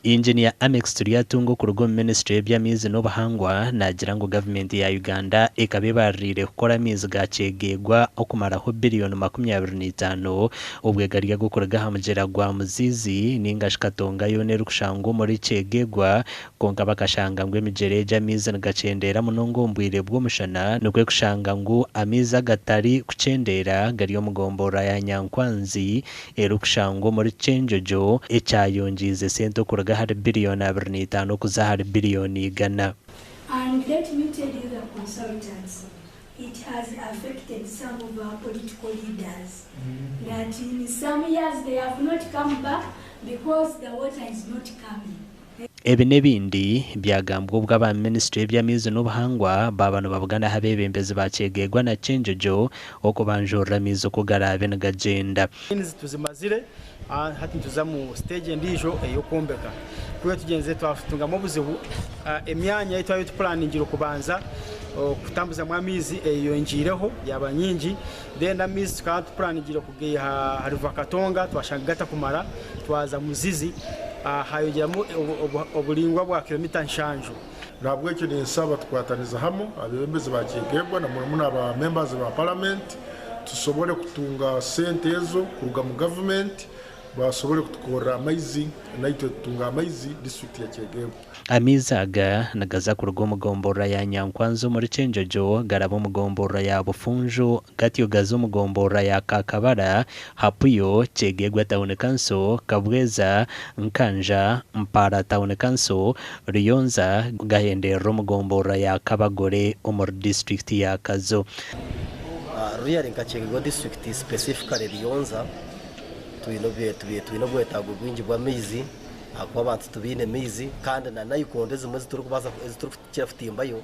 Engineer Amex Turiatungo ku rugo Ministry y'Amaizi n'Obuhangwa nagira ngo government ya Uganda ekabebarire gukora amaizi ga Kyegegwa okumaraho biriyooni 25 obwegariga gukuraga hamujera gwa muzizi ninga shikatonga yone rukushanga muri Kyegegwa konka bakashanga ngo emijere y'amaizi ngacendera munongo mbwire bw'omushana nokwe kushanga ngo amaizi agatari kucendera gari omugombora ya Nyankwanzi erukushanga muri Chenjojo ecyayongize sento kuraga hari biriyooni 25 kuza hari biriyooni 100. And let me tell you the consultants, it has affected some of our political leaders that in some years they have not come back because the water is not coming. Ebi nebindi byagambwa ubwo aba Ministry y'Amaizi n'Obuhangwa babano babugana habebembezi ba Kyegegwa na Chenjojo okubanjura mizo kugarabe n'agenda tuzimazire hati tuzamu stage ndijo eyokombeka kuyo tugenze twafutunga mu buzibu emyanya yitwa youth plan ngiro kubanza kutambuza mu amaizi eyongireho yaba nyingi then amaizi ka plan ngiro kugeya hariva katonga twashangata kumara twaza muzizi hayogeramu obulingwa bwa kilomita nshanju nabwo icyo ni nsaba twataniza hamwe abembezi ba Kyegegwa na muna aba members ba parliament tusobole kutunga sente ezo kuruga mu government basobole kutukora amaizi naitwe tunga amaizi district ya Kyegegwa. Amaizi aga nagaza ku rugo mugombora ya Nyankwanzi muri Chenjojo garabo mugombora ya Bufunjo gatyo gazo mugombora ya Kakabara hapuyo Kyegegwa Town Council Kabweza Nkanja Mpara Town Council Riyonza gahendero mugombora ya Kabagore omur district ya Kazo. Really nka Kyegegwa district specifically Riyonza tuyinobwe tago bwinji bwa mizi akwa abantu tubine mizi kandi na nayikonde zimwe ziturukubaza ziturukutimbayo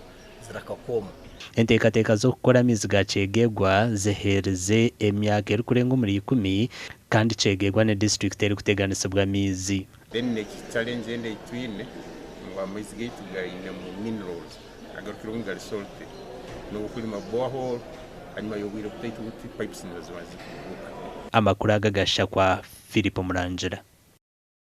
zirakakoma entekateka zo gukora amaizi ga Kyegegwa zehereze emyaka eri kurenga muri 10 kandi Kyegegwa ne district eri kuteganisibwa mizi then ne challenge ende twine ngo amaizi gaitu gaine mu minerals agarukira ngali salt no kulima borehole hanyuma yobwire kutaitu pipes nizo zimaze amakuru agagasha kwa Philip Murangira.